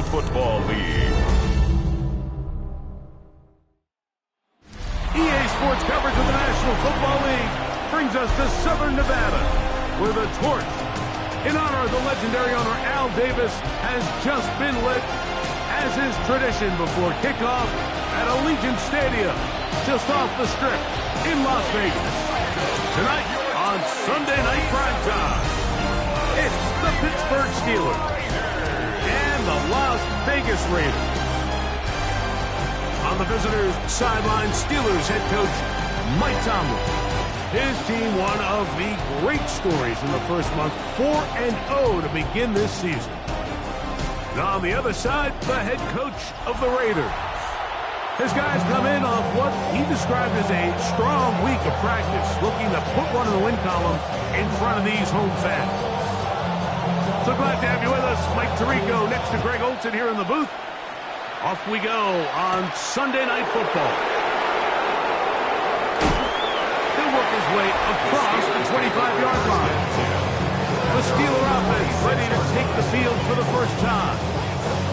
Football League. EA Sports coverage of the National Football League brings us to Southern Nevada, where the torch, in honor of the legendary owner Al Davis, has just been lit, as is tradition before kickoff at Allegiant Stadium, just off the Strip in Las Vegas. Tonight on Sunday Night Primetime, it's the Pittsburgh Steelers and the Las Vegas Raiders. On the visitors' sideline, Steelers head coach Mike Tomlin. His team, one of the great stories in the first month, 4-0 to begin this season. And on the other side, the head coach of the Raiders. His guys come in off what he described as a strong week of practice, looking to put one in the win column in front of these home fans. So glad to have you with us. Mike Tirico next to Greg Olson here in the booth. Off we go on Sunday Night Football. He'll work his way across the 25-yard line. The Steeler offense ready to take the field for the first time.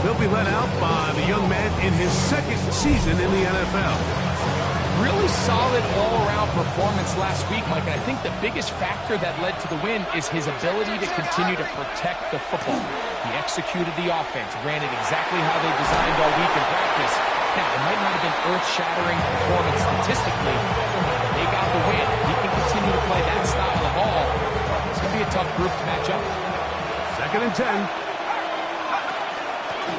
They'll be led out by the young man in his second season in the NFL. Really solid all-around performance last week, Mike, and I think the biggest factor that led to the win is his ability to continue to protect the football. He executed the offense, ran it exactly how they designed all week in practice. Now, it might not have been earth-shattering performance statistically, but they got the win. If he can continue to play that style of ball, it's going to be a tough group to match up. 2nd and 10.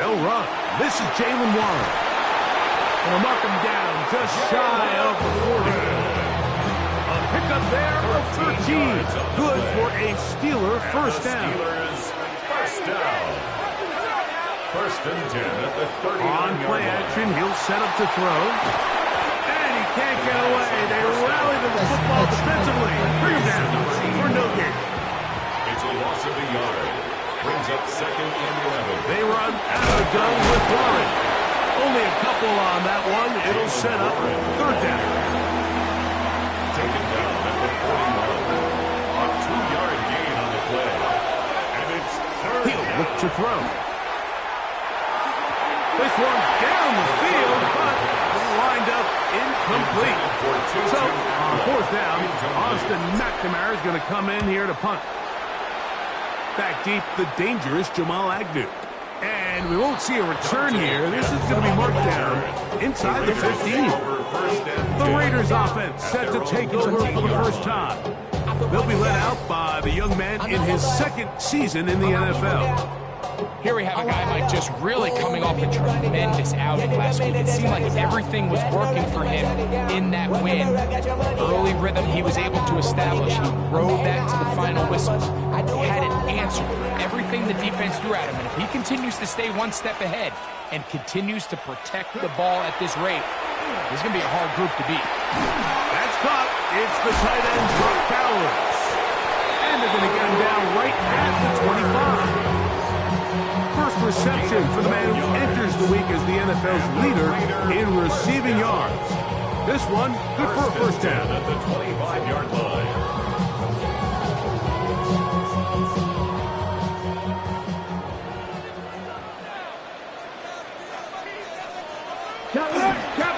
They'll run. This is Jalen Warren. They'll mark him down just shy of the 40. A pickup there of 13. Good for a Steeler first down. First down. 1st and 10 at the 30. On play action, he'll set up to throw. And he can't get away. They rally to the football defensively. Bring him down for no gain. It's a loss of a yard. Brings up 2nd and 11. They run out of the gun with Warren. Only a couple on that one. It'll set up 3rd down. Taken down at the 41. A 2-yard gain on the play. And it's 3rd. He'll look to throw. This one down the field, but lined up incomplete. So, on 4th down, Austin McNamara is going to come in here to punt. Back deep, the dangerous Jamal Agnew. And we won't see a return here. This is going to be marked down inside the 15. The Raiders offense set to take over for the first time. They'll be led out by the young man in his second season in the NFL. Here we have a guy, Mike, just really coming off a tremendous outing last week. It seemed like everything was working for him in that win. Early rhythm he was able to establish. He rode that to the final whistle. He had an answer for everything the defense threw at him. And if he continues to stay one step ahead and continues to protect the ball at this rate, this is going to be a hard group to beat. That's caught. It's the tight end, Brock Bowers. And they're going to get him down right at the 25. First reception for the man who enters the week as the NFL's leader in receiving yards. This one, good for a first down. At the 25-yard line.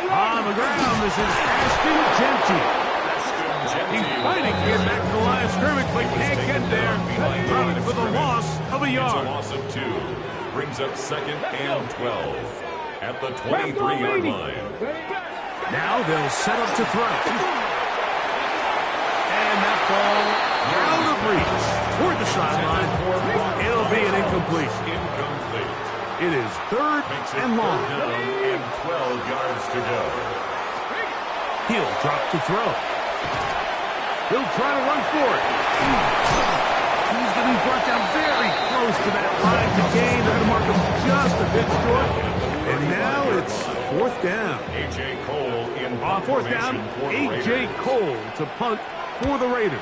On the ground, this is Ashton Genty. He's fighting to get back to the line of scrimmage, but can't get there. For the loss of a yard. It's a loss of 2. Brings up 2nd and 12 at the 23-yard line. Now they'll set up to throw. And that ball out of reach toward the sideline. It'll be an incompletion. Incomplete. It is 3rd and long. Down and 12 yards to go. He'll drop to throw. He'll try to run for it. He's going to be brought down very close to that line to gain. They're going to mark him just a bit short. And now it's 4th down. A.J. Cole in On 4th down, A.J. Cole to punt for the Raiders.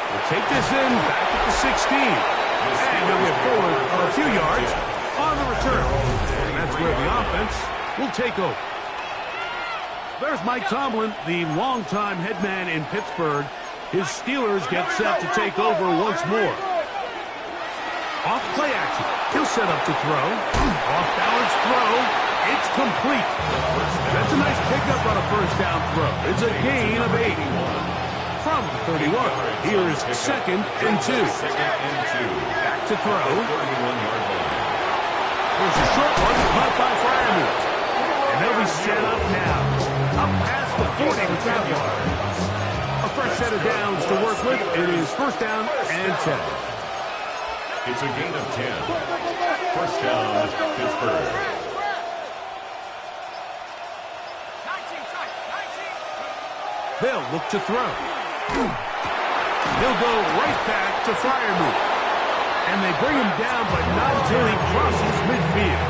We'll take this in back at the 16. And they'll get forward a few yards on the return. And that's where the offense will take over. There's Mike Tomlin, the longtime head man in Pittsburgh. His Steelers get set to take over once more. Off play action. He'll set up to throw. Off balance throw. It's complete. That's a nice pickup on a first down throw. It's a gain of 8. From 31, here is 2nd and 2. Back to throw. There's a short one caught by Freiermuth. And they'll be set up now. Up past the 40 with that one. A fresh set of downs to work with. It is first down and 10. It's a gain of 10. First down, Pittsburgh. They'll look to throw. He'll go right back to Freiermuth. And they bring him down, but not until he crosses midfield.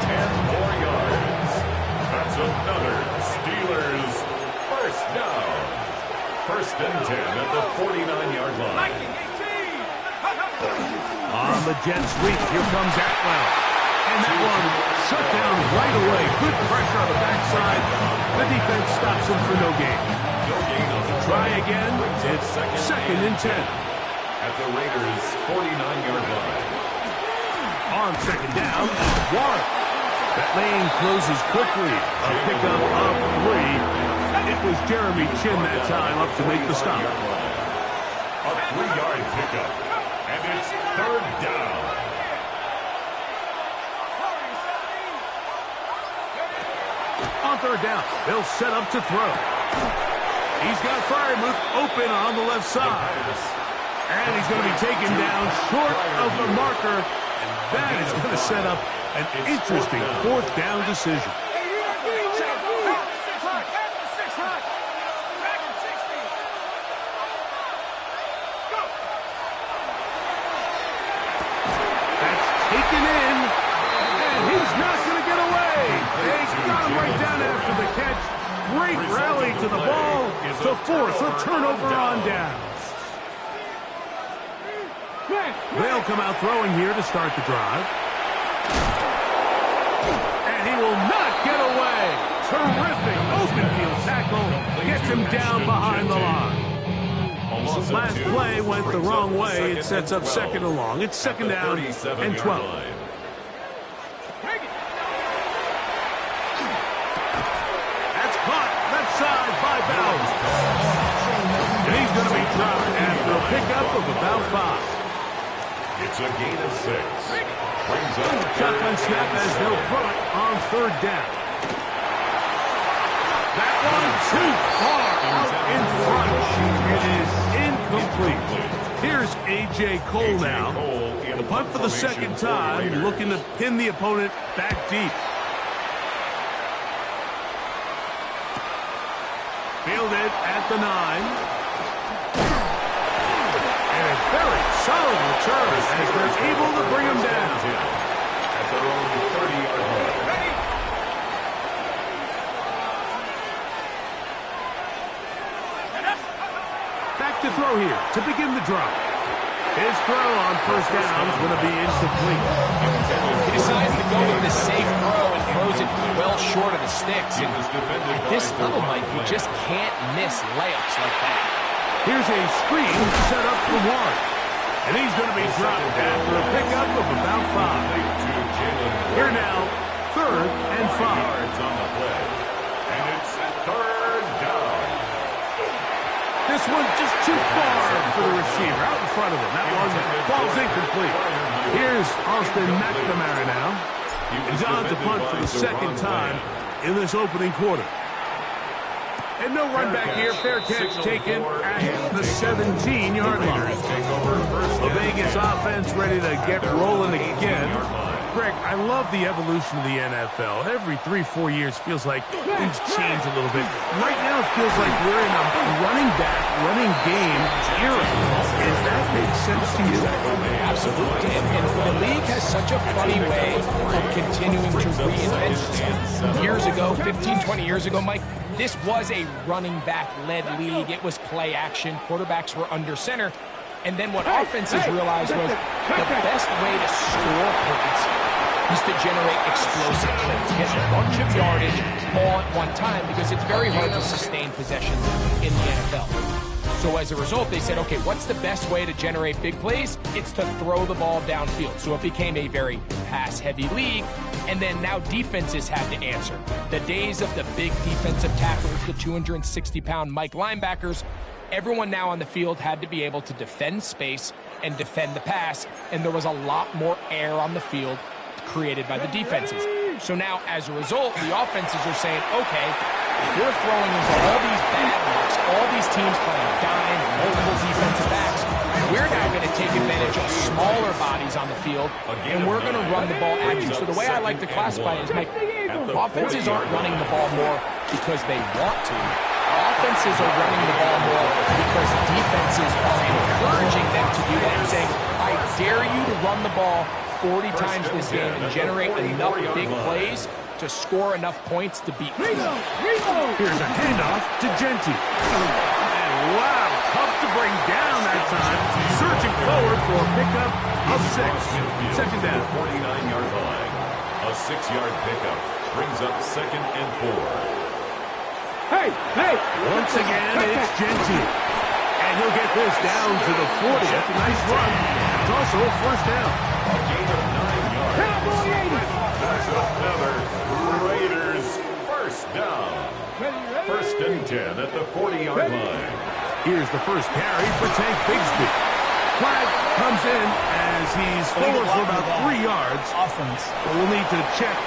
10 more yards. That's another Steelers first down. First and 10 at the 49-yard line. On the jet sweep, here comes Atwell. And that one shut down right away. Good pressure on the backside. The defense stops him for no gain. Try again. It's 2nd and 10. At the Raiders' 49-yard line. On 2nd down, Warren. That lane closes quickly. A pickup of 3. It was Jeremy Chin that time up to make the stop. A 3-yard pickup. And it's 3rd down. On 3rd down, they'll set up to throw. He's got Freiermuth open on the left side. And he's going to be taken down short of the marker. And that is going to set up an interesting 4th down decision. That's taken in. And he's not going to get away. They got him right down after the catch. Great rally to the ball to force a turnover on downs. They'll come out throwing here to start the drive. And he will not get away. Terrific open field tackle. Gets him down behind the line. Last play went the wrong way. It sets up 2nd and long. It's 2nd down and 12. Side by Bowers. And he's going to be dropped after a pickup of about 5. It's a gain of 6. Brings up Shotgun snap as they'll throw it on 3rd down. That one too far out in front. It is incomplete. Here's A.J. Cole now. The punt for the 2nd time, looking to pin the opponent back deep. Fielded at the 9. And a very solid return as they're able to bring him down. At their own 30-yard line. Back to throw here to begin the drive. His throw on first down is going to be incomplete. He decides to go with the safe throw and throws it well short of the sticks. And at this level, Mike, you just can't miss layups like that. Here's a screen set up for Warren. And he's going to be dropped after a pickup of about 5. Here now, 3rd and 5. On the play. And it's 3rd down. This one just too far for the receiver. Out in front of him. That one falls incomplete. Here's Austin McNamara now. He's on to punt for the 2nd time in this opening quarter. And no run back here. Fair catch taken at the 17-yard line. The Vegas offense ready to get rolling again. Greg, I love the evolution of the NFL. Every 3-4 years feels like things change a little bit. Right now it feels like we're in a running back, running game era. Does that make sense to you? Absolutely. And the league has such a funny way of continuing to reinvent itself. Years ago, 15, 20 years ago, Mike, this was a running back-led league. It was play action. Quarterbacks were under center. And then what offenses realized was the best way to score points is to generate explosive plays, get a bunch of yardage all at one time, because it's very hard to sustain possessions in the NFL. So as a result, they said, okay, what's the best way to generate big plays? It's to throw the ball downfield. So it became a very pass-heavy league, and then now defenses had to answer. The days of the big defensive tackles, the 260-pound Mike linebackers, everyone now on the field had to be able to defend space and defend the pass, and there was a lot more air on the field created by the defenses. So now, as a result, the offenses are saying, okay, we're throwing into all these bad looks, all these teams playing dime, multiple defensive backs. We're now going to take advantage of smaller bodies on the field, and we're going to run the ball at you. So the way I like to classify it is, Mike, offenses aren't running the ball more because they want to. Offenses are running the ball more because defenses are encouraging them to do that and saying, I dare you to run the ball 40 times this game and generate enough big plays to score enough points to beat them. Here's a handoff to Genti. And wow, tough to bring down that time. Searching forward for a pickup of 6. Second down. 49-yard line. A 6-yard pickup brings up 2nd and 4. Hey! Once again, it's Genti. And he'll get this down to the 40. That's a nice run. It's also a first down. A gain of 9 yards. That's another Raiders first down. 1st and 10 at the 40-yard line. Here's the first carry for Tank Bigsby. Flag comes in as he's forward for about 3 yards. Offense. But we'll need to check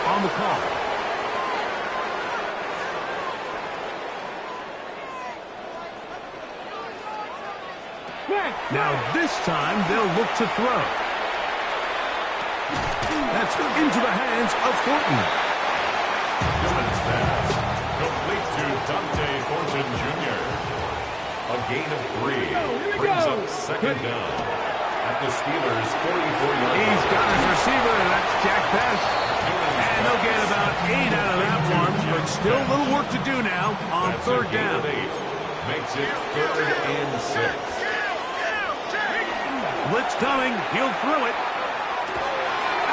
on the call. Now this time they'll look to throw. That's into the hands of Thornton. Dillon's pass. Complete to Dante Thornton Jr. A gain of 3. Brings up 2nd down at the Steelers' 44-yard line. He's got his receiver, and that's Jack Best. And they'll get about 8 out of that one, but still a little work to do now on That's 3rd a gain down. of 8. Makes it 3rd and 6. Blitz coming. He'll throw it.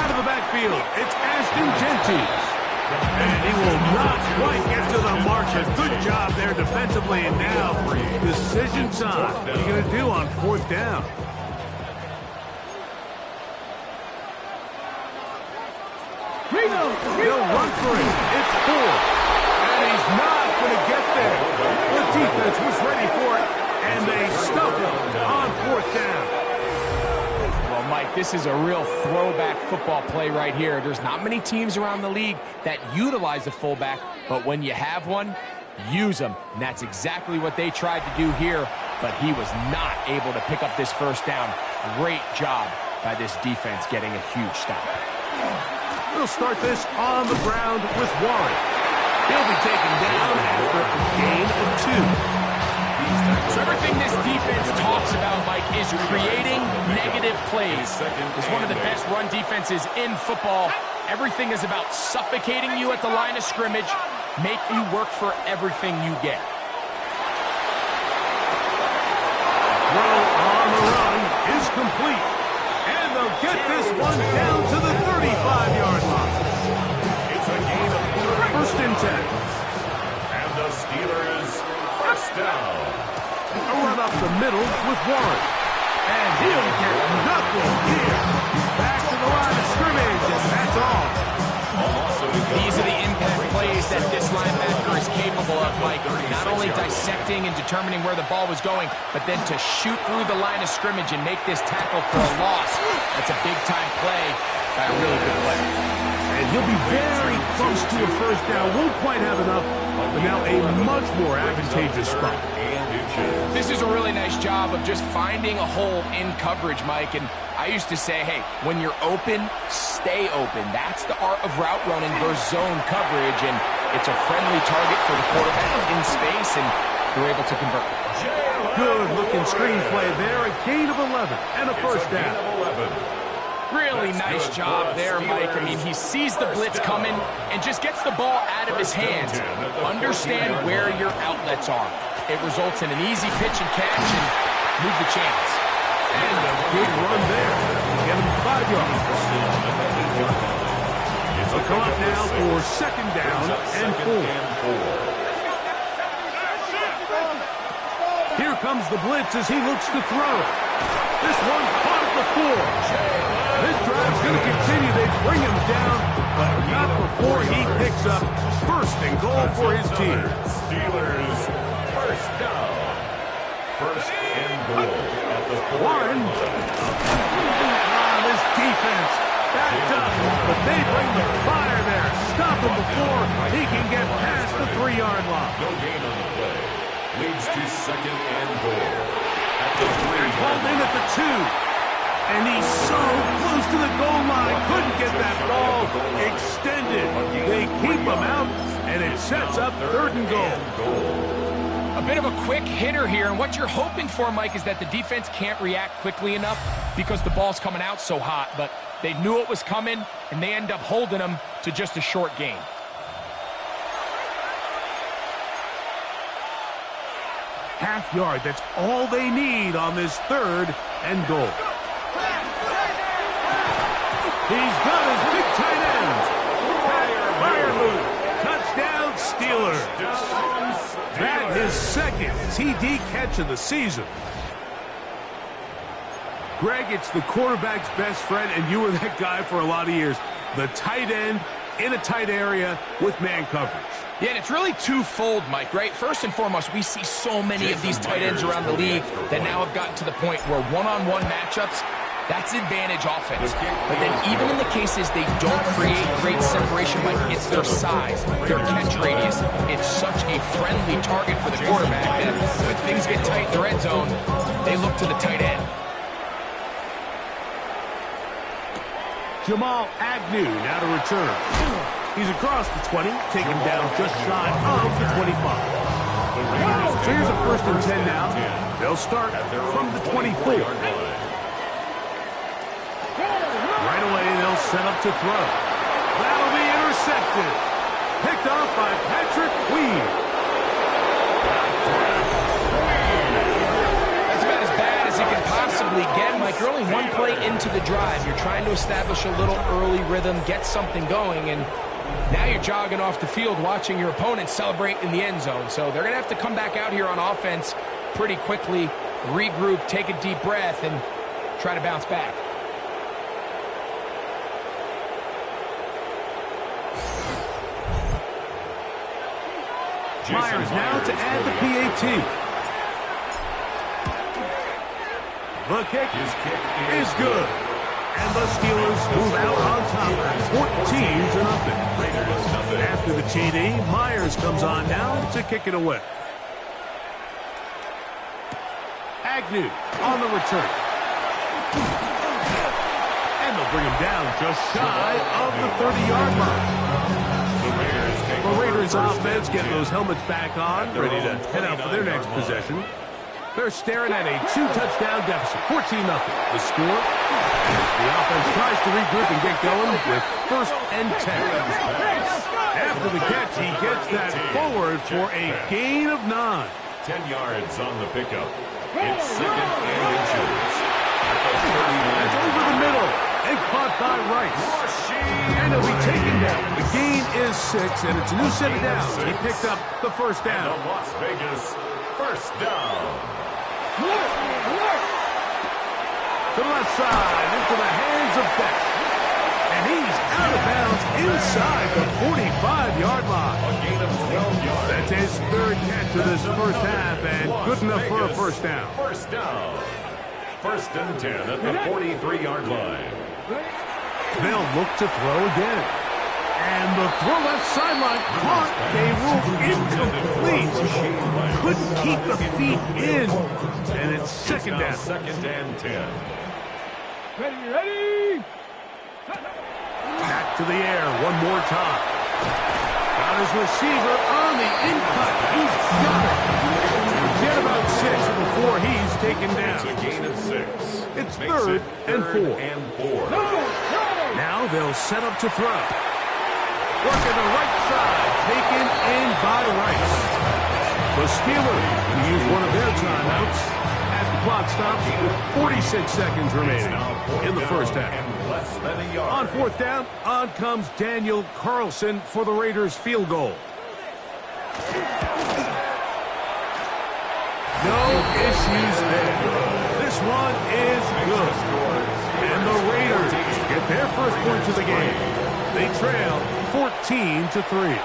Out of the backfield, it's Ashton Genti. And he will not quite get to the marker. Good job there defensively. And now, decision time. What are you going to do on 4th down? He'll run for it. It's 4. And he's not going to get there. The defense was ready for it, and they stuffed him on 4th down. Well, Mike, this is a real throwback football play right here. There's not many teams around the league that utilize a fullback, but when you have one, use them. And that's exactly what they tried to do here, but he was not able to pick up this first down. Great job by this defense getting a huge stop. We'll start this on the ground with Warren. He'll be taken down after a gain of 2. So everything this defense talks about, Mike, is creating negative plays. It's one of the best run defenses in football. Everything is about suffocating you at the line of scrimmage, make you work for everything you get. Throw on the run is complete. And they'll get this one down to the 35-yard line. It's a gain of 3. 1st and 10. And the Steelers first down. A run up the middle with Warren. And he'll get nothing here. Back to the line of scrimmage, and that's all. These are the impact plays that this linebacker is capable of, Mike. Not only dissecting and determining where the ball was going, but then to shoot through the line of scrimmage and make this tackle for a loss. That's a big-time play by a really good player. And he'll be very close to a first down. Won't quite have enough, but now a much more advantageous spot. This is a really nice job of just finding a hole in coverage, Mike. And I used to say, hey, when you're open, stay open. That's the art of route running versus zone coverage. And it's a friendly target for the quarterback in space, and they're able to convert. Good-looking screenplay there. A gain of 11 and a first down. Really nice job there, Mike. I mean, he sees the blitz coming and just gets the ball out of his hands. Understand where your outlets are. It results in an easy pitch and catch and move the chains. And a good run there. Get him 5 yards. They'll come up now for 2nd down and 4. Here comes the blitz as he looks to throw. This one caught at the 4. This drive's going to continue. They bring him down, but not before he picks up first and goal for his team. Steelers first down. First and goal at the 4. This defense backed up, but they bring the fire there. Stop him before he can get past the 3-yard line. No gain on the play. Leads to second and goal at the 3. Pulled in at the 2. And he's so close to the goal line. Couldn't get that ball extended. They keep him out, and it sets up third and goal. A bit of a quick hitter here, and what you're hoping for, Mike, is that the defense can't react quickly enough because the ball's coming out so hot, but they knew it was coming, and they end up holding them to just a short gain. Half yard, that's all they need on this third and goal. He's got his big tight end. Fire move. Touchdown, Steelers. That is second TD catch of the season. Greg, it's the quarterback's best friend, and you were that guy for a lot of years. The tight end in a tight area with man coverage. Yeah, and it's really twofold, Mike, right? First and foremost, we see so many of these tight ends around the league that now have gotten to the point where one-on-one matchups, that's advantage offense. But then even in the cases they don't create great separation, Mike, it's their size, their catch radius. It's such a friendly target for the quarterback that when things get tight in the red zone, they look to the tight end. Jamal Agnew now to return. He's across the 20, taken down just shy of the 25. So here's a first and 10 now. They'll start from the 24. Right away, they'll set up to throw. That'll be intercepted. Picked off by Patrick Queen. That's about as bad as it can possibly get, Mike. You're only one play into the drive. You're trying to establish a little early rhythm, get something going, and now you're jogging off the field watching your opponent celebrate in the end zone. So they're going to have to come back out here on offense pretty quickly, regroup, take a deep breath, and try to bounce back. Myers now to add the PAT. The kick is good. And the Steelers move out on top, 14-0. After the TD, Myers comes on now to kick it away. Agnew on the return. And they'll bring him down just shy of the 30-yard line. The Raiders offense getting those helmets back on, ready to head out for their next possession. They're staring at a 2-touchdown deficit, 14-0. The score, as the offense tries to regroup and get going with first and 10. After the catch, he gets that forward for a gain of 9. 10 yards on the pickup. It's second and inches. That's over the middle and caught by Rice. And he'll be taken down. The gain is 6, and it's a new set of downs. He picked up the first down. The Las Vegas first down. To the left side, into the hands of Beck. And he's out of bounds inside the 45-yard line. A gain of 12 yards. That's his third catch of this first half, and good enough for a first down. First down. First and 10 at the 43-yard line. They'll look to throw again. And the throw left sideline caught. They ruled incomplete. Couldn't keep the feet in. And it's second down. Second and 10. Ready. Back to the air one more time. Got his receiver on the in-cut. He's got it. Get about 6 before he's taken down. It's a gain of 6. It's third and 4. Now they'll set up to throw. Working the right side, taken in by Rice. The Steelers will use one of their timeouts as the clock stops with 46 seconds remaining in the first half. On fourth down, on comes Daniel Carlson for the Raiders field goal. No one is good. And the Raiders get their first points of the game. They trail 14-3.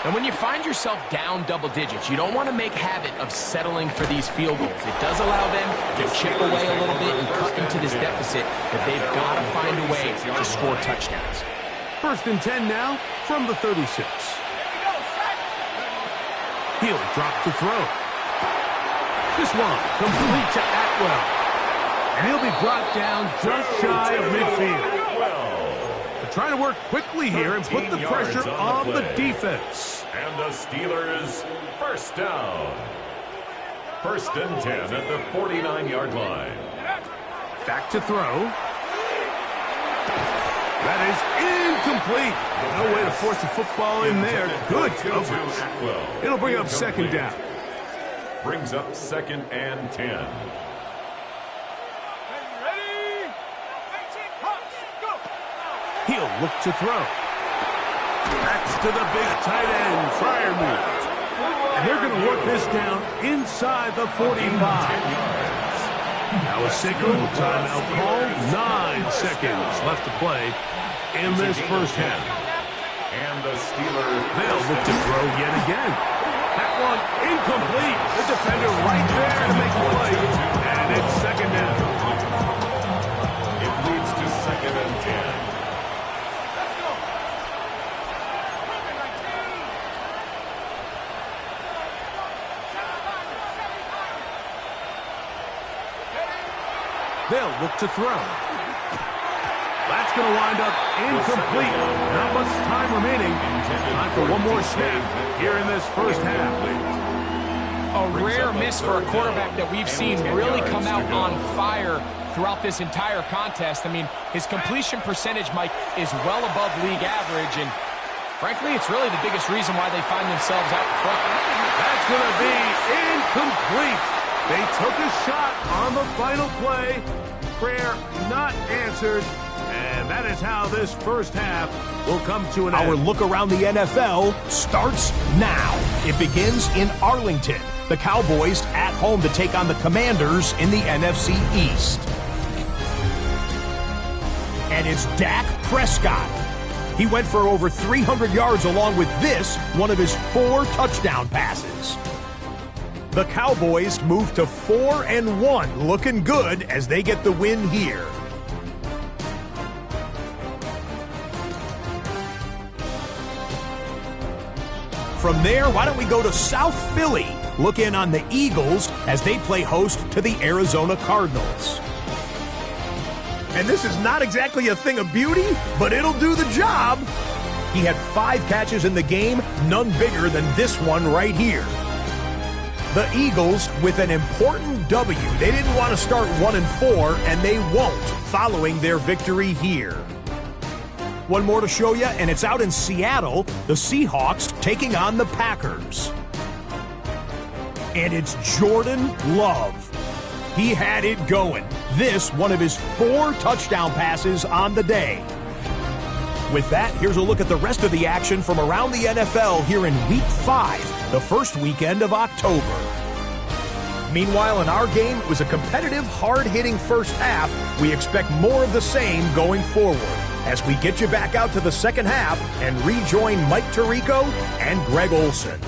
And when you find yourself down double digits, you don't want to make habit of settling for these field goals. It does allow them to chip away a little bit and cut into this deficit, but they've got to find a way to score touchdowns. 1st and 10 now from the 36. He'll drop to throw. This one complete to Atwell. And he'll be brought down just shy of midfield. They're trying to work quickly here and put the pressure on the defense. And the Steelers, first down. 1st and 10 at the 49-yard line. Back to throw. That is incomplete. No way to force the football in there. Good coverage. It'll bring up 2nd down. Brings up 2nd and 10. He'll look to throw. That's to the big tight end, Freiermuth. And they're going to work this down inside the 45. Now a signal, timeout called. 9 seconds left to play in this first half. And the Steelers, they'll look to throw yet again. That one incomplete. The defender right there to make the play. And it's 2nd down. It leads to 2nd and 10. They'll look to throw. That's going to wind up incomplete. Not much time remaining. Time for one more snap here in this first half. A rare miss for a quarterback that we've seen really come out on fire throughout this entire contest. I mean, his completion percentage, Mike, is well above league average, and frankly, it's really the biggest reason why they find themselves out in front. That's going to be incomplete. They took a shot on the final play. Prayer not answered. And that is how this first half will come to an end. Our look around the NFL starts now. It begins in Arlington. The Cowboys at home to take on the Commanders in the NFC East. And it's Dak Prescott. He went for over 300 yards along with this, one of his 4 touchdown passes. The Cowboys move to 4-1, looking good as they get the win here. From there, why don't we go to South Philly? Look in on the Eagles as they play host to the Arizona Cardinals. And this is not exactly a thing of beauty, but it'll do the job. He had 5 catches in the game, none bigger than this one right here. The Eagles with an important W. They didn't want to start 1-4, and they won't following their victory here. One more to show you, and it's out in Seattle, the Seahawks taking on the Packers. And it's Jordan Love. He had it going. This, one of his 4 touchdown passes on the day. With that, here's a look at the rest of the action from around the NFL here in Week 5, the first weekend of October. Meanwhile, in our game, it was a competitive, hard-hitting first half. We expect more of the same going forward as we get you back out to the second half and rejoin Mike Tirico and Greg Olson.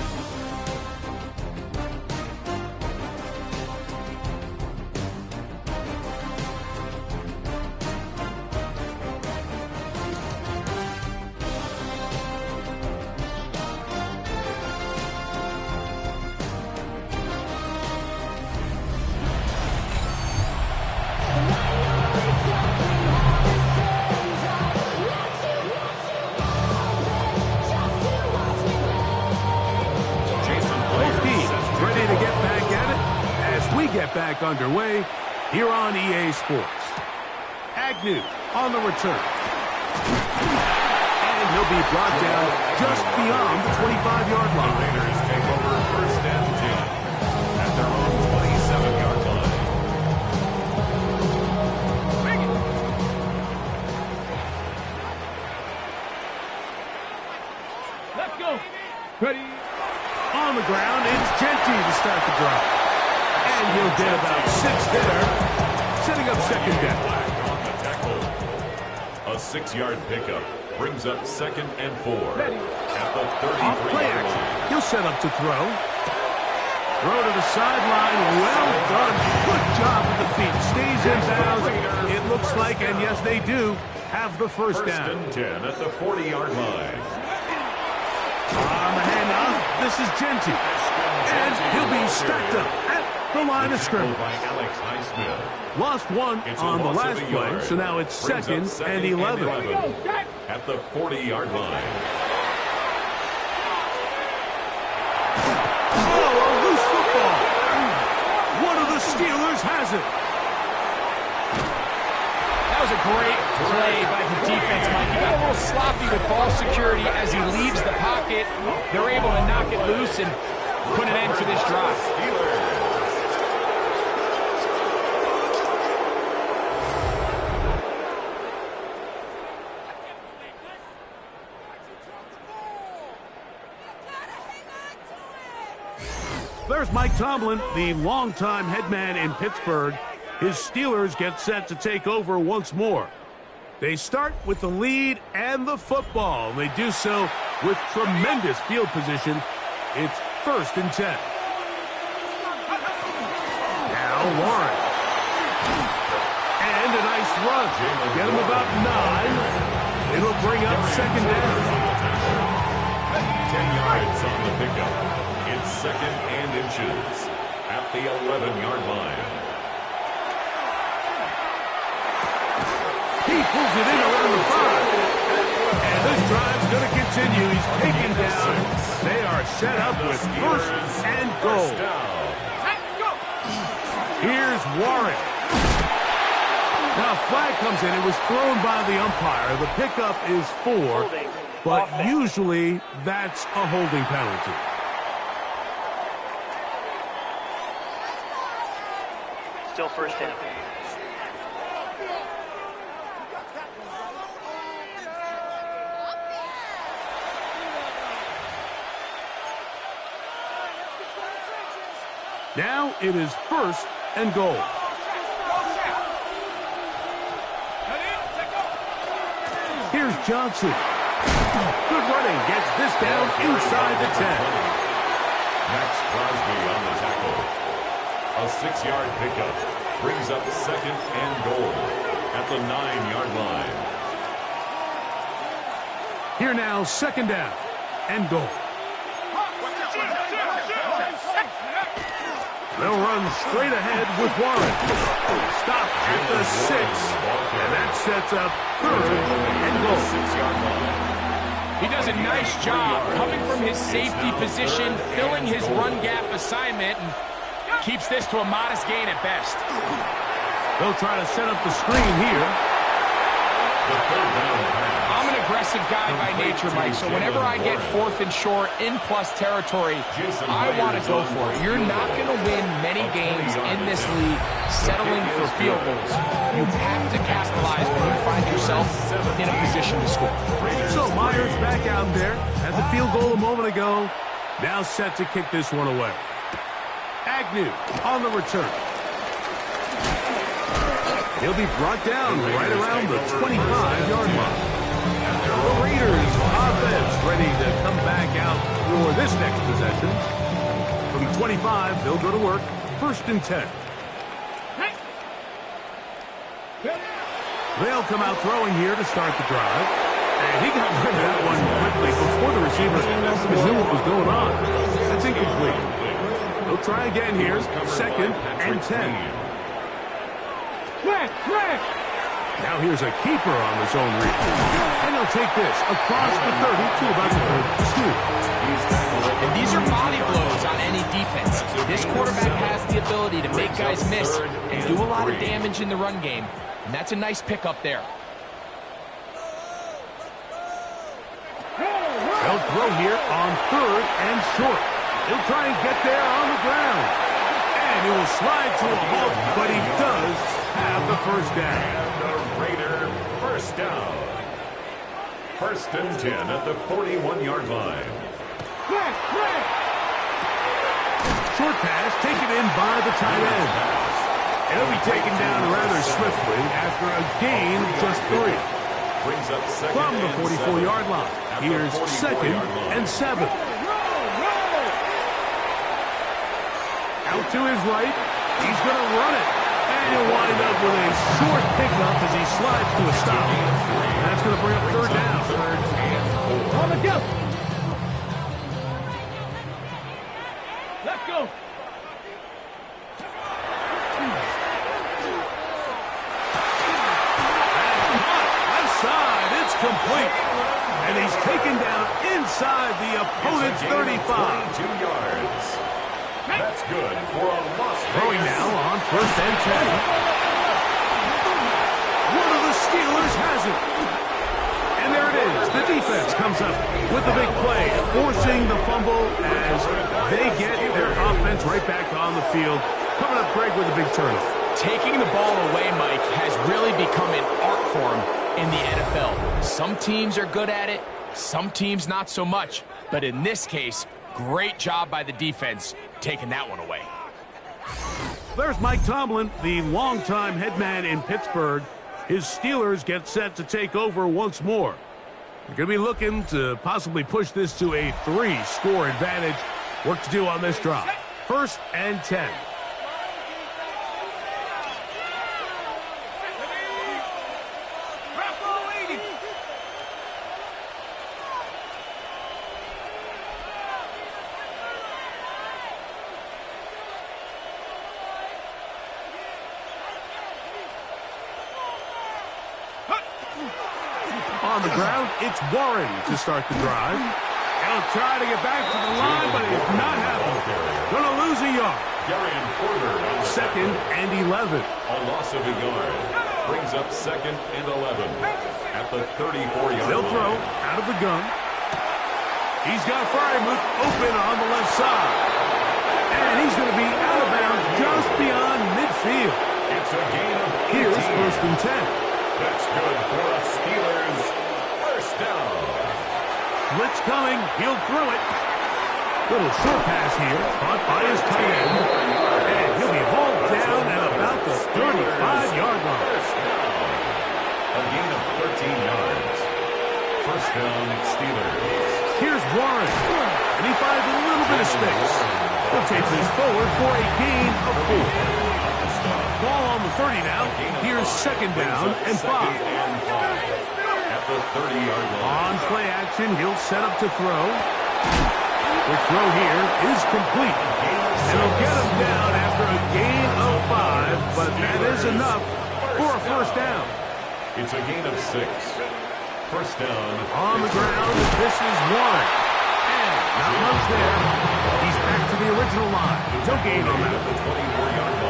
Back underway here on EA Sports. Agnew on the return. And he'll be brought down just beyond the 25-yard line. The Raiders take over 1st and 10 at their own 27-yard line. Let's go. Ready. On the ground, it's Genty to start the drive. And he'll get about 6 there, setting up second down. On the tackle. A 6-yard pickup brings up 2nd and 4 at the 33-yard line. He'll set up to throw. Throw to the sideline. Well done. Good job with the feet. Stays in bounds. It looks like, and yes, they do, have the first down. 1st and 10 at the 40-yard line. On the handoff, this is Genty. And he'll be stacked up at the line of scrimmage. By Alex Highsmith. Lost one on the last play, so now it's 2nd and 11. At the 40-yard line. Oh, a loose football. One of the Steelers has it. That was a great play by the defense, Mike. He got a little sloppy with ball security as he leaves the pocket. They're able to knock it loose and put an end to this drive. There's Mike Tomlin, the longtime head man in Pittsburgh. His Steelers get set to take over once more. They start with the lead and the football. They do so with tremendous field position. It's 1st and 10. Now Warren. And a nice run. Get him about 9. It'll bring up 2nd down. 10 yards on the pickup. It's 2nd and inches at the 11-yard line. He pulls it in around the 5. And this drive's going to continue. He's taken down. They are set up with 1st and goal. Here's Warren. Now a flag comes in. It was thrown by the umpire. The pickup is 4, but usually that's a holding penalty. Still 1st down. Now it is 1st and goal. Here's Johnson. Good running. Gets this down inside the 10. Max Crosby on the tackle. A 6-yard pickup brings up 2nd and goal at the 9-yard line. Here now, 2nd down and goal. They'll run straight ahead with Warren. Stop at the 6. And that sets up 3rd and goal. 6-yard line. He does a nice job coming from his safety position, filling his run gap assignment, and keeps this to a modest gain at best. They'll try to set up the screen here. The 3rd down pass. I'm an aggressive guy by nature, Mike, so whenever I get 4th and short in plus territory, I want to go for it. You're not going to win many games in this league settling for field goals. You have to capitalize when you find yourself in a position to score. So Myers back out there. Had the field goal a moment ago. Now set to kick this one away. Agnew on the return. He'll be brought down right around the 25-yard line. The Raiders offense ready to come back out for this next possession. From 25, they'll go to work. 1st and 10. They'll come out throwing here to start the drive. And he got rid of that one quickly before the receiver knew what was going on. That's incomplete. They'll try again here. 2nd and 10. Now here's a keeper on the zone read. And they'll take this across the 30 to about the 32. And these are body blows on any defense. This quarterback has the ability to make guys miss and do a lot of damage in the run game. And that's a nice pickup there. They'll throw here on 3rd and short. He'll try and get there on the ground. And he will slide to a halt, but he does have the 1st down. And the Raider 1st down. 1st and 10 at the 41-yard line. Short short pass taken in by the tight end. It'll be taken down rather swiftly after a gain of just 3. Brings up second From the 44-yard line, here's 2nd and 7. Out to his right, he's going to run it. And he'll wind up with a short pickup as he slides to a stop. And that's going to bring up 3rd down. On the go. Let's go. It's complete. And he's taken down inside the opponent's 35. 2 yards. That's good for a loss. Throwing now on 1st and 10. One of the Steelers has it. And there it is. The defense comes up with the big play, forcing the fumble as they get their offense right back on the field. Coming up, Greg, with a big turnover. Taking the ball away, Mike, has really become an art form in the NFL. Some teams are good at it, some teams not so much. But in this case, great job by the defense taking that one away. There's Mike Tomlin, the longtime head man in Pittsburgh. His Steelers get set to take over once more. They're going to be looking to possibly push this to a 3-score advantage. Work to do on this drive. 1st and 10. On the ground, it's Warren to start the drive. He'll try to get back to the line, but it's not happening. Going to lose a yard. 2nd and 11. A loss of a yard. Brings up 2nd and 11. At the 34-yard line. They'll throw out of the gun. He's got Frymuth open on the left side. And he's going to be out of bounds just beyond midfield. It's a gain of 18. Here's 1st and 10. That's good for a Steelers first down. Blitz coming. He'll throw it. Little short pass here. Caught by his tight end. And he'll be hauled down at about the 35-yard line. First down. A gain of 13 yards. First down, Steelers. Here's Warren. And he finds a little bit of space. He'll take this forward for a gain of 4. Ball on the 30 now. Here's 2nd down and 5. At the 30-yard line. On play action, he'll set up to throw. The throw here is complete. And he'll get him down after a gain of 5, but that is enough for a first down. It's a gain of 6. First down. On the ground, this is Warren. And not much there. He's back to the original line. No gain on that.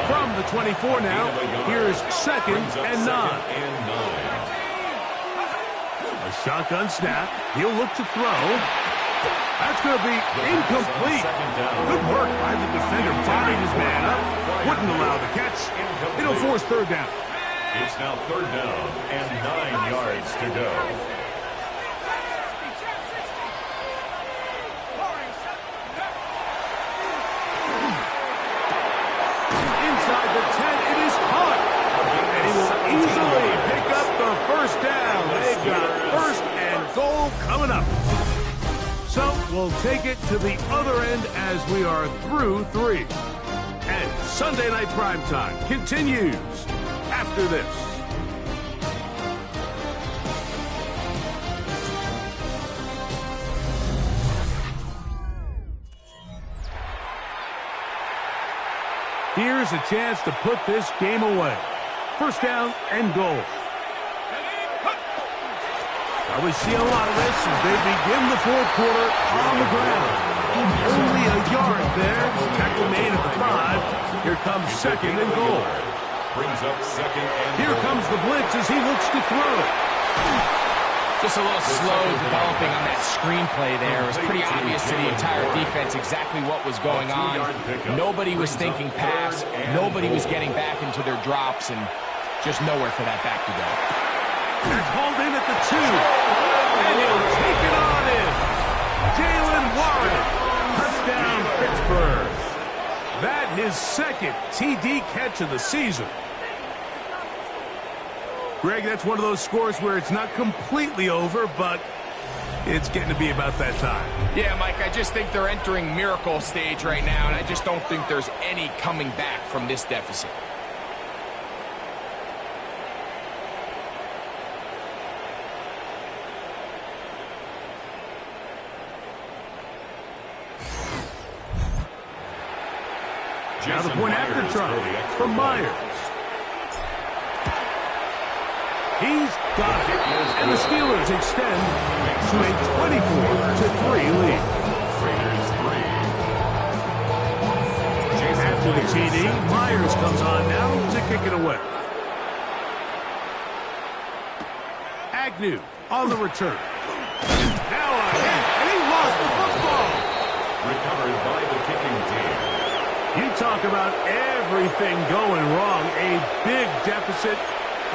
From the 24 now, here's 2nd and 9. A shotgun snap. He'll look to throw. That's going to be incomplete. Good work by the defender firing his man up. Wouldn't allow the catch. It'll force 3rd down. It's now 3rd down and 9 yards to go. Inside the 10, it is caught. And he will easily pick up the first down. They've got 1st and goal coming up. So we'll take it to the other end as we are through 3. And Sunday Night Primetime continues after this. Here's a chance to put this game away. First down and goal. Now we see a lot of this as they begin the 4th quarter on the ground. Only a yard there. Tackle made at the 5. Here comes 2nd and goal. Brings up 2nd and Here comes the blitz as he looks to throw. Just a little slow developing on that screenplay there. It was pretty obvious to the entire defense exactly what was going on. Nobody was thinking pass. Nobody was getting back into their drops, and just nowhere for that back to go. That's hauled in at the 2. And he'll take it on in. Jalen Warren. Touchdown, Pittsburgh. second TD catch of the season. Greg, that's one of those scores where it's not completely over, but it's getting to be about that time. Yeah, Mike, I just think they're entering miracle stage right now, and I just don't think there's any coming back from this deficit. Now the point after try from Myers. He's got it. And the Steelers extend to a 24-3 lead. After the TD, Myers comes on now to kick it away. Agnew on the return. Now a hit, and he lost the football. Recovered by the kicking team. You talk about everything going wrong. A big deficit.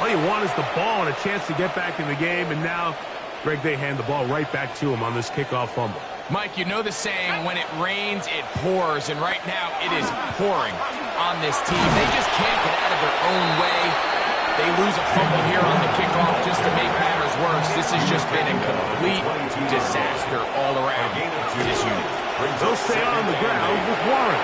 All you want is the ball and a chance to get back in the game. And now, Greg, they hand the ball right back to him on this kickoff fumble. Mike, you know the saying, when it rains, it pours. And right now, it is pouring on this team. They just can't get out of their own way. They lose a fumble here on the kickoff just to make matters worse. This has just been a complete disaster all around for this unit. They'll stay on the ground with Warren.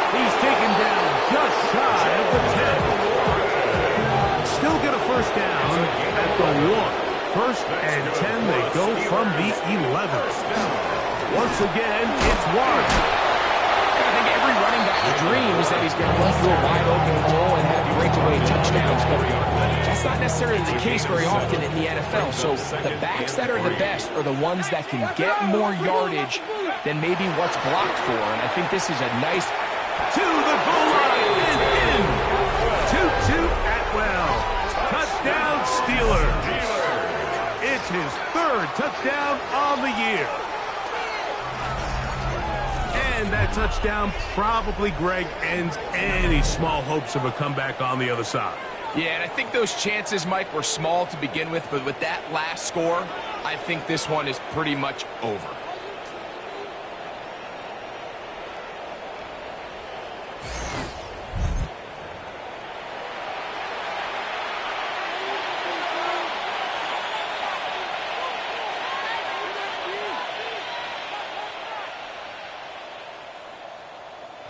He's taken down just shy of the 10. Still get a first down at the 1. First and 10, they go from the 11. Once again, it's Warren. I think every running back dreams that he's going to run through a wide open hole and have breakaway touchdowns, but that's not necessarily the case very often in the NFL. So the backs that are the best are the ones that can get more yardage than maybe what's blocked for. And I think this is a nice to the goal line and in. 2-2 Atwell. Touchdown Steelers. It's his third touchdown on the year. And that touchdown probably, Greg, ends any small hopes of a comeback on the other side. Yeah, and I think those chances, Mike, were small to begin with, but with that last score, I think this one is pretty much over.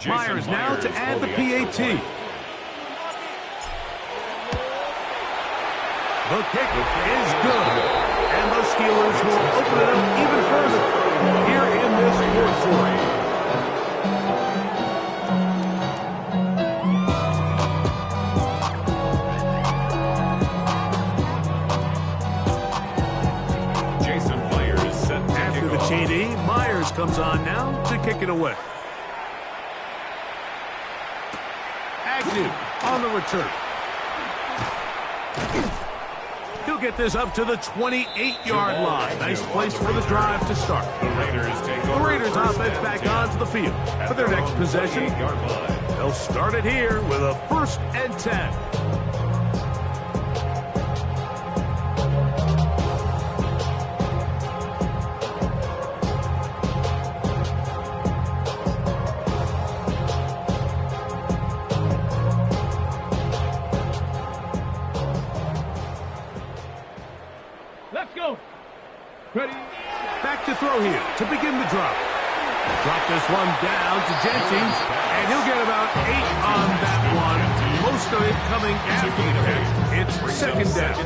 Myers now to add the PAT. The kick is good. And the Steelers will open it up even further here in this fourth quarter. Jason Myers set to After the TD, Myers comes on now to kick it away. Agnew on the return. He'll get this up to the 28-yard line. Nice place for the drive to start. The Raiders offense back onto the field for their next possession. They'll start it here with a 1st and 10. Back to throw here to begin the drop. Drop this one down to Jenkins, and he'll get about 8 on that one. Most of it coming after the catch. It's 2nd down.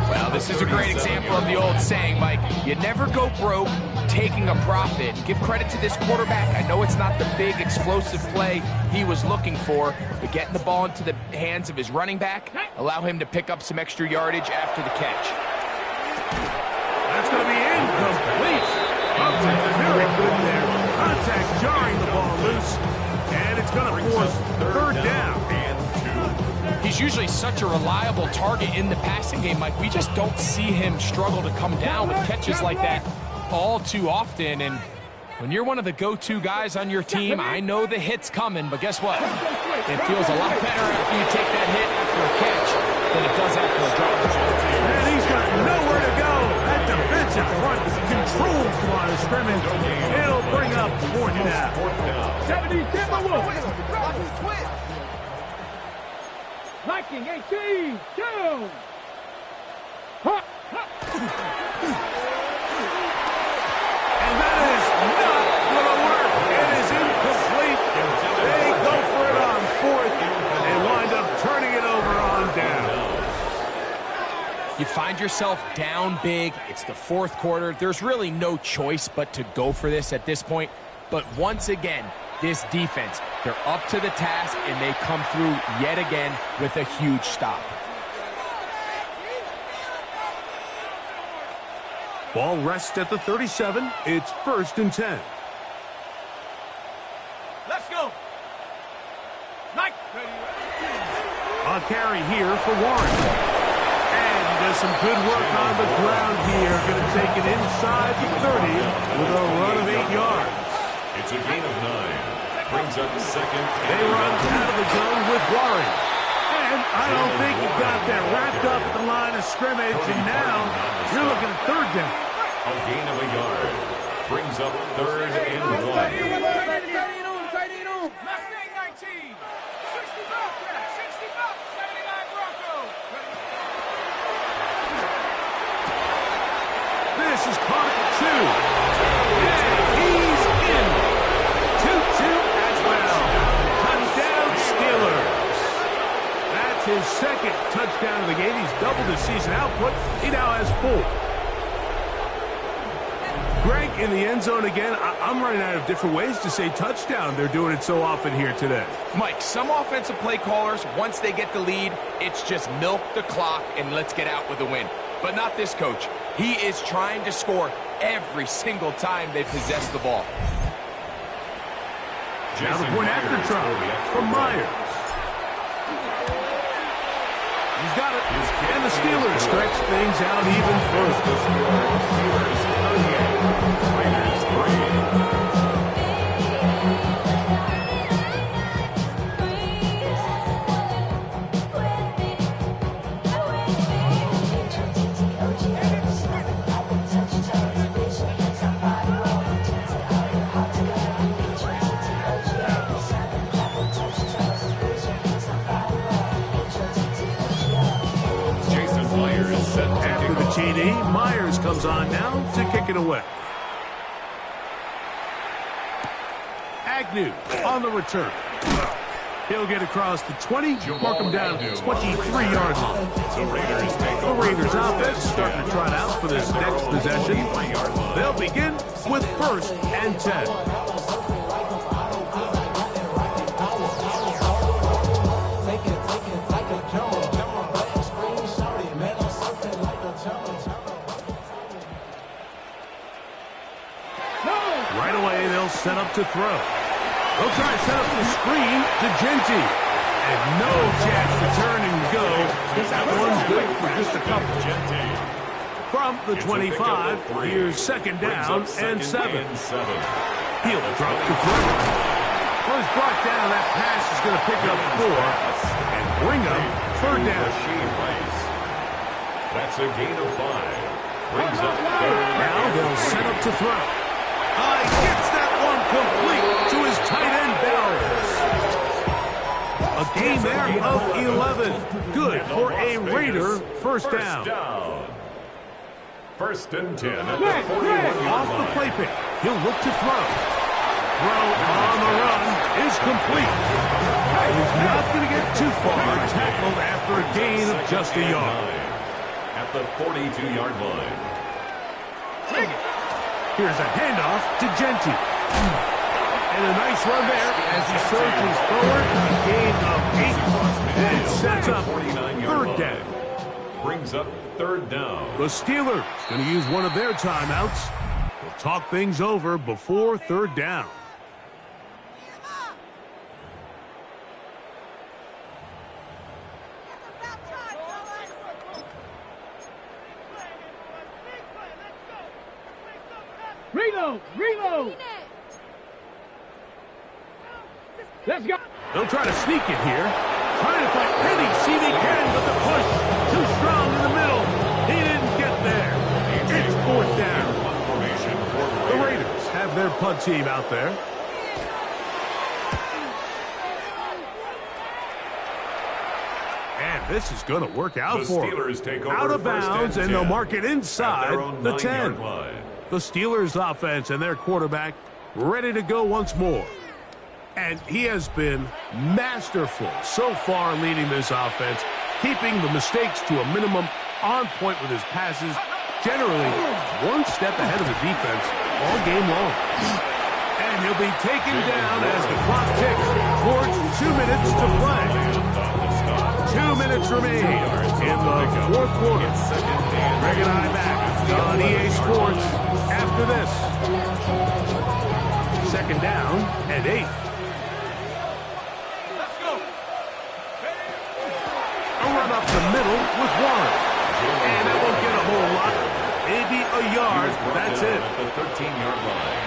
Well, this is a great example of the old saying, Mike. You never go broke taking a profit. Give credit to this quarterback. I know it's not the big explosive play he was looking for, but getting the ball into the hands of his running back, allow him to pick up some extra yardage after the catch. That's going to be incomplete. Contact very good there. Contact jarring the ball loose. And it's going to force 3rd down. He's usually such a reliable target in the passing game, Mike. We just don't see him struggle to come down with catches like that all too often. And when you're one of the go-to guys on your team, I know the hit's coming, but guess what? It feels a lot better after you take that hit after a catch than it does after a drop. And he's got nowhere to go. That defensive front controls the line of scrimmage. It'll bring up 4th down. Blocking 18. Down. Ha, ha. And that is not going to work. It is incomplete. They go for it on fourth and wind up turning it over on down. You find yourself down big. It's the fourth quarter. There's really no choice but to go for this at this point. But once again, this defense, they're up to the task, and they come through yet again with a huge stop. Ball rests at the 37. It's 1st and 10. Let's go. Mike. A carry here for Warren. And does some good work on the ground here. Going to take it inside the 30 with a run of 8 yards. It's a gain of 9. Brings up second. They run out of the zone with Warren. And I don't think he got that wrapped up at the line of scrimmage. And now you're looking at 3rd down. A gain of a yard. Brings up 3rd and 1. Mustang 19. 60 Bobcat. 60 Bob. 79 Bronco. This is caught at 2. And he's in. 2-2 as well. Touchdown Steelers. That's his 2nd touchdown of the game. He's doubled his season output. He now has 4. Greg in the end zone again. I'm running out of different ways to say touchdown. They're doing it so often here today. Mike, some offensive play callers, once they get the lead, it's just milk the clock and let's get out with a win. But not this coach. He is trying to score every single time they possess the ball. Now the point after try from Myers. He's got it. And the Steelers stretch things out even further. Steelers 38. Raiders 3. After the TD, Myers comes on now to kick it away. Agnew on the return. He'll get across the 20, mark him down at the 23-yard line. The Raiders offense starting to trot out for this next possession. They'll begin with 1st and 10. Right away, they'll set up to throw. They'll try to set up the screen to Genty. And no chance to turn and go. That one's good for just a couple. From the 25, here's 2nd down and 7. He'll drop to throw. Well, he's brought down. That pass is going to pick up 4 and bring up 3rd down. That's a gain of 5. Brings up 3rd. Now they'll set up to throw. He gets that one complete to his tight end Bowers. A gain there of 11. Good for a Raider 1st down. 1st and 10 at the 41-yard Off the line. play pick. He'll look to throw. Throw on the run is complete. He's not going to get too far. Tackled after a gain of just a yard. At the 42-yard line. Here's a handoff to Genty. And a nice run there as he surges forward. A gain of 8. And it sets up 3rd down. Brings up 3rd down. The Steelers going to use one of their timeouts. We'll talk things over before 3rd down. Reload! Let's go! They'll try to sneak it here. Trying to find any seam he can, but the push too strong in the middle. He didn't get there. It's 4th down. The Raiders have their punt team out there. And This is going to work out The for Steelers him. take over Out of first bounds, and and they'll 10 mark it at inside their own the 9-yard 10. line. The Steelers offense and their quarterback ready to go once more. And he has been masterful so far leading this offense, keeping the mistakes to a minimum, on point with his passes, generally one step ahead of the defense all game long. And he'll be taken down as the clock ticks towards 2 minutes to play. 2 minutes remain in the fourth quarter. Greg and I back on EA Sports after this. Second down and 8. A run up the middle with Warren. And that won't get a whole lot. Maybe a yard. That's it. At the 13-yard line.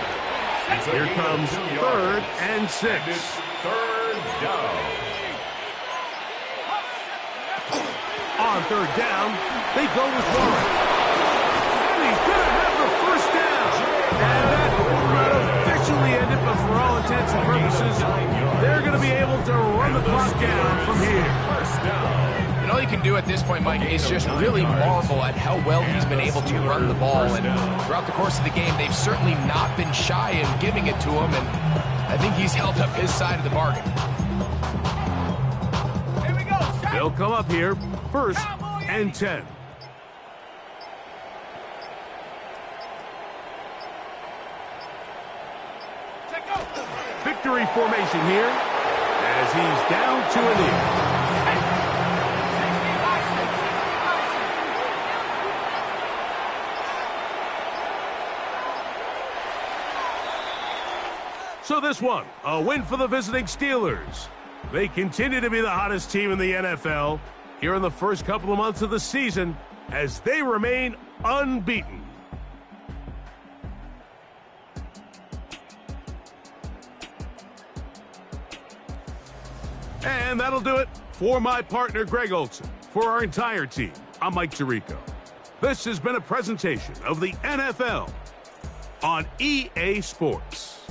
Here comes 3rd and 6. Third down. On 3rd down, they go with Warren. And he's going to have the first down. And that will officially end it, but for all intents and purposes, they're going to be able to run the clock down from here. First down. And all you can do at this point, Mike, is just really marvel at how well he's been able to run the ball. And throughout the course of the game, they've certainly not been shy in giving it to him. And I think he's held up his side of the bargain. They'll come up here, 1st and 10. Victory formation here as he's down to a knee. So this one, a win for the visiting Steelers. They continue to be the hottest team in the NFL here in the first couple of months of the season as they remain unbeaten. And that'll do it for my partner, Greg Olson. For our entire team, I'm Mike Tirico. This has been a presentation of the NFL on EA Sports.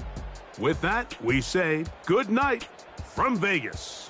With that, we say good night from Vegas.